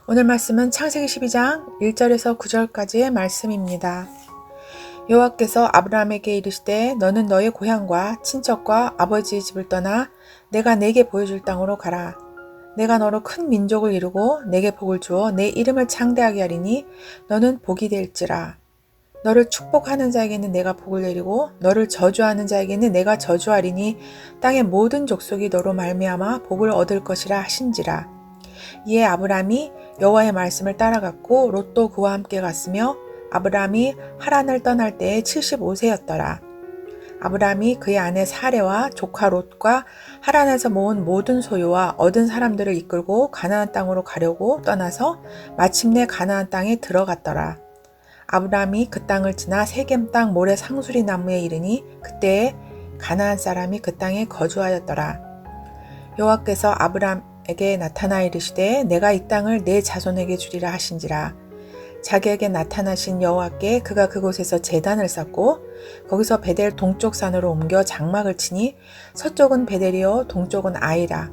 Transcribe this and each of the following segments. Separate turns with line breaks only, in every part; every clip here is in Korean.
오늘 말씀은 창세기 12장 1절에서 9절까지의 말씀입니다. 여호와께서 아브라함에게 이르시되 너는 너의 고향과 친척과 아버지의 집을 떠나 내가 내게 보여줄 땅으로 가라. 내가 너로 큰 민족을 이루고 내게 복을 주어 내 이름을 창대하게 하리니 너는 복이 될지라. 너를 축복하는 자에게는 내가 복을 내리고 너를 저주하는 자에게는 내가 저주하리니 땅의 모든 족속이 너로 말미암아 복을 얻을 것이라 하신지라. 이에 아브람이 여호와의 말씀을 따라갔고 롯도 그와 함께 갔으며 아브람이 하란을 떠날 때에 75세였더라. 아브람이 그의 아내 사레와 조카 롯과 하란에서 모은 모든 소유와 얻은 사람들을 이끌고 가나안 땅으로 가려고 떠나서 마침내 가나안 땅에 들어갔더라. 아브람이 그 땅을 지나 세겜 땅 모래 상수리 나무에 이르니 그때에 가나안 사람이 그 땅에 거주하였더라. 여호와께서 아브람에게 나타나 이르시되 내가 이 땅을 내 자손에게 주리라 하신지라. 자기에게 나타나신 여호와께 그가 그곳에서 제단을 쌓고 거기서 베델 동쪽 산으로 옮겨 장막을 치니 서쪽은 베델이요 동쪽은 아이라.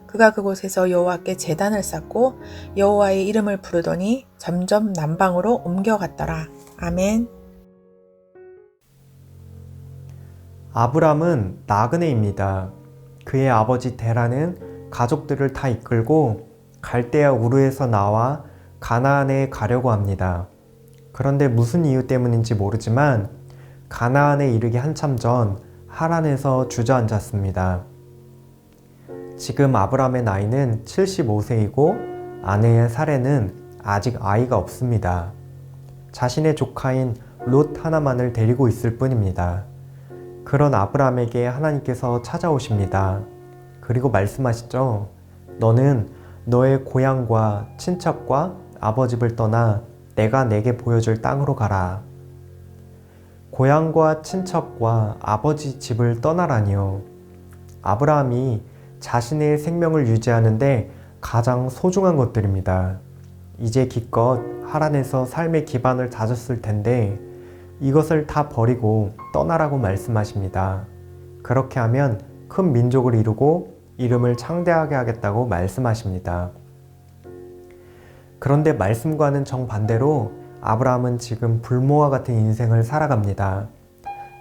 그가 그곳에서 여호와께 제단을 쌓고 여호와의 이름을 부르더니 점점 남방으로 옮겨갔더라. 아멘.
아브람은 나그네입니다. 그의 아버지 데라는 가족들을 다 이끌고 갈대아 우르에서 나와 가나안에 가려고 합니다. 그런데 무슨 이유 때문인지 모르지만 가나안에 이르기 한참 전 하란에서 주저앉았습니다. 지금 아브람의 나이는 75세이고 아내의 사레는 아직 아이가 없습니다. 자신의 조카인 롯 하나만을 데리고 있을 뿐입니다. 그런 아브람에게 하나님께서 찾아오십니다. 그리고 말씀하시죠. 너는 너의 고향과 친척과 아버집을 떠나 내가 내게 보여줄 땅으로 가라. 고향과 친척과 아버지 집을 떠나라니요. 아브라함이 자신의 생명을 유지하는데 가장 소중한 것들입니다. 이제 기껏 하란에서 삶의 기반을 다졌을 텐데 이것을 다 버리고 떠나라고 말씀하십니다. 그렇게 하면 큰 민족을 이루고 이름을 창대하게 하겠다고 말씀하십니다. 그런데 말씀과는 정반대로 아브라함은 지금 불모와 같은 인생을 살아갑니다.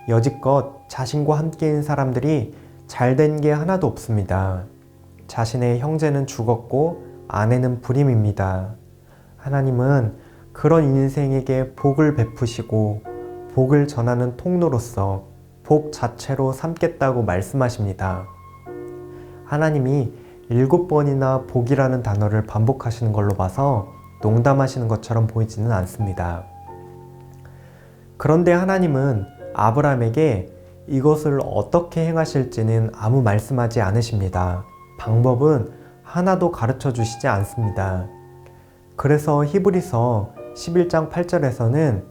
여지껏 자신과 함께인 사람들이 잘된 게 하나도 없습니다. 자신의 형제는 죽었고 아내는 불임입니다. 하나님은 그런 인생에게 복을 베푸시고 복을 전하는 통로로서 복 자체로 삼겠다고 말씀하십니다. 하나님이 7번이나 복이라는 단어를 반복하시는 걸로 봐서 농담하시는 것처럼 보이지는 않습니다. 그런데 하나님은 아브라함에게 이것을 어떻게 행하실지는 아무 말씀하지 않으십니다. 방법은 하나도 가르쳐 주시지 않습니다. 그래서 히브리서 11장 8절에서는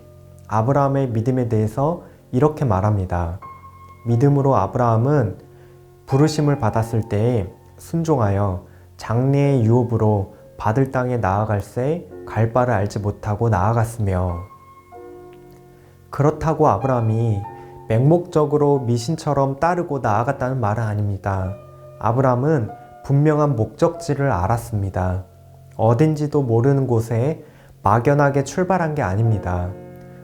아브라함의 믿음에 대해서 이렇게 말합니다. 믿음으로 아브라함은 부르심을 받았을 때에 순종하여 장래의 유업으로 받을 땅에 나아갈새 갈 바를 알지 못하고 나아갔으며. 그렇다고 아브라함이 맹목적으로 미신처럼 따르고 나아갔다는 말은 아닙니다. 아브라함은 분명한 목적지를 알았습니다. 어딘지도 모르는 곳에 막연하게 출발한 게 아닙니다.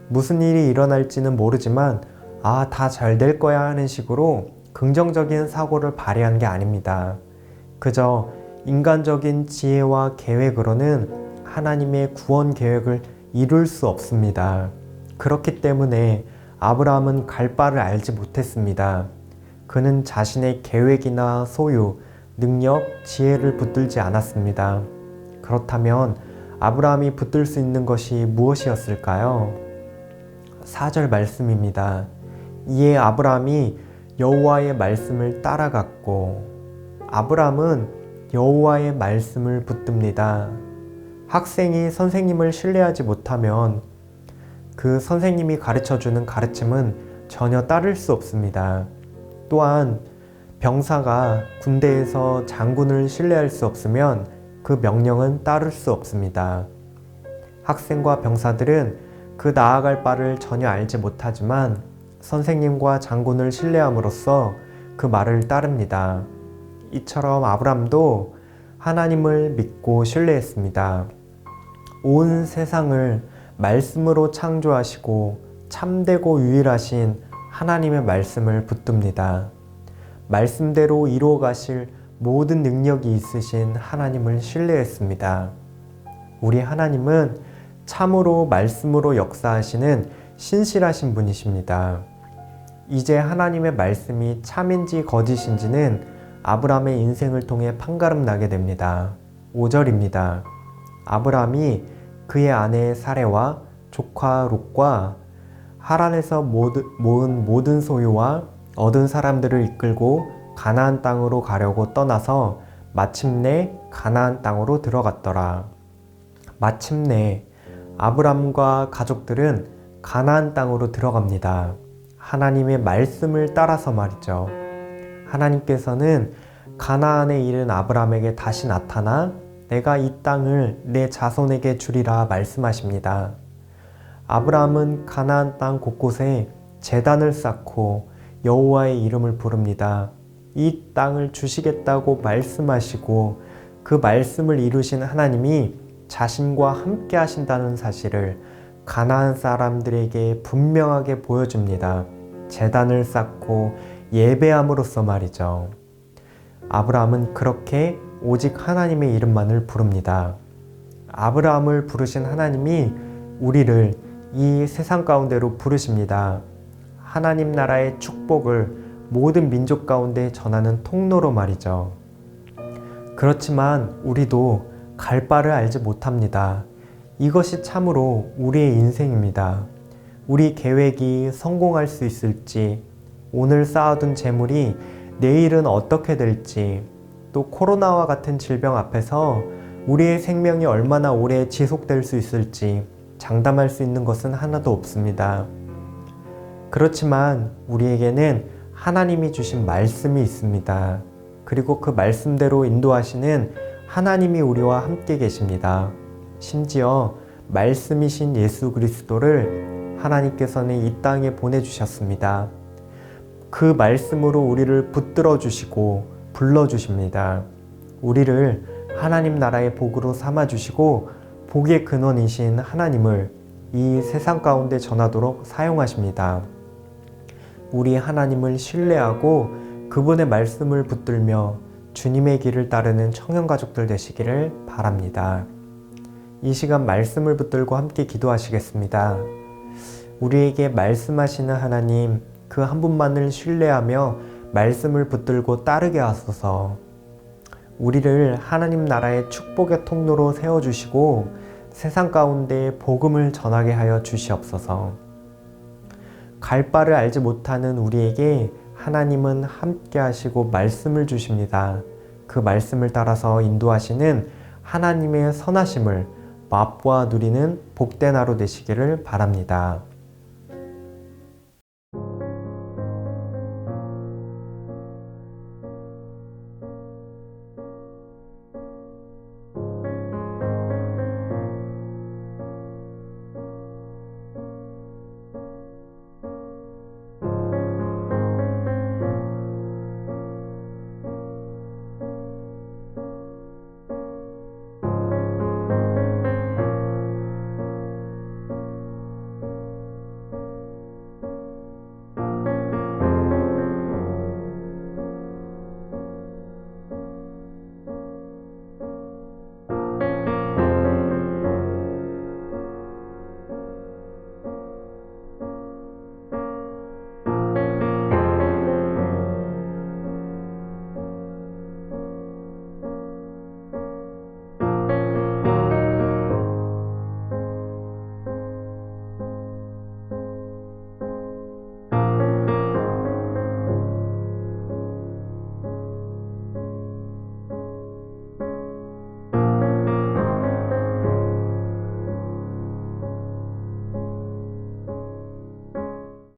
무슨 일이 일어날지는 모르지만 다 잘 될 거야 하는 식으로 긍정적인 사고를 발휘한 게 아닙니다. 그저 인간적인 지혜와 계획으로는 하나님의 구원 계획을 이룰 수 없습니다. 그렇기 때문에 아브라함은 갈 바를 알지 못했습니다. 그는 자신의 계획이나 소유, 능력, 지혜를 붙들지 않았습니다. 그렇다면 아브라함이 붙들 수 있는 것이 무엇이었을까요? 4절 말씀입니다. 이에 아브라함이 여호와의 말씀을 따라갔고. 아브라함은 여호와의 말씀을 붙듭니다. 학생이 선생님을 신뢰하지 못하면 그 선생님이 가르쳐주는 가르침은 전혀 따를 수 없습니다. 또한 병사가 군대에서 장군을 신뢰할 수 없으면 그 명령은 따를 수 없습니다. 학생과 병사들은 그 나아갈 바를 전혀 알지 못하지만 선생님과 장군을 신뢰함으로써 그 말을 따릅니다. 이처럼 아브람도 하나님을 믿고 신뢰했습니다. 온 세상을 말씀으로 창조하시고 참되고 유일하신 하나님의 말씀을 붙듭니다. 말씀대로 이루어 가실 모든 능력이 있으신 하나님을 신뢰했습니다. 우리 하나님은 참으로 말씀으로 역사하시는 신실하신 분이십니다. 이제 하나님의 말씀이 참인지 거짓인지는 아브라함의 인생을 통해 판가름 나게 됩니다. 5절입니다. 아브라함이 그의 아내 사레와 조카 롯과 하란에서 모은 모든 소유와 얻은 사람들을 이끌고 가나안 땅으로 가려고 떠나서 마침내 가나안 땅으로 들어갔더라. 마침내 아브람과 가족들은 가나안 땅으로 들어갑니다. 하나님의 말씀을 따라서 말이죠. 하나님께서는 가나안에 이른 아브람에게 다시 나타나 내가 이 땅을 내 자손에게 주리라 말씀하십니다. 아브람은 가나안 땅 곳곳에 제단을 쌓고 여호와의 이름을 부릅니다. 이 땅을 주시겠다고 말씀하시고 그 말씀을 이루신 하나님이 자신과 함께 하신다는 사실을 가나안 사람들에게 분명하게 보여줍니다. 제단을 쌓고 예배함으로써 말이죠. 아브라함은 그렇게 오직 하나님의 이름만을 부릅니다. 아브라함을 부르신 하나님이 우리를 이 세상 가운데로 부르십니다. 하나님 나라의 축복을 모든 민족 가운데 전하는 통로로 말이죠. 그렇지만 우리도 갈 바를 알지 못합니다. 이것이 참으로 우리의 인생입니다. 우리 계획이 성공할 수 있을지, 오늘 쌓아둔 재물이 내일은 어떻게 될지, 또 코로나와 같은 질병 앞에서 우리의 생명이 얼마나 오래 지속될 수 있을지 장담할 수 있는 것은 하나도 없습니다. 그렇지만 우리에게는 하나님이 주신 말씀이 있습니다. 그리고 그 말씀대로 인도하시는 하나님이 우리와 함께 계십니다. 심지어 말씀이신 예수 그리스도를 하나님께서는 이 땅에 보내주셨습니다. 그 말씀으로 우리를 붙들어 주시고 불러주십니다. 우리를 하나님 나라의 복으로 삼아주시고 복의 근원이신 하나님을 이 세상 가운데 전하도록 사용하십니다. 우리 하나님을 신뢰하고 그분의 말씀을 붙들며 주님의 길을 따르는 청년가족들 되시기를 바랍니다. 이 시간 말씀을 붙들고 함께 기도하시겠습니다. 우리에게 말씀하시는 하나님, 그 한 분만을 신뢰하며 말씀을 붙들고 따르게 하소서. 우리를 하나님 나라의 축복의 통로로 세워주시고 세상 가운데 복음을 전하게 하여 주시옵소서. 갈 바를 알지 못하는 우리에게 하나님은 함께 하시고 말씀을 주십니다. 그 말씀을 따라서 인도하시는 하나님의 선하심을 맛보아 누리는 복된 하루 되시기를 바랍니다.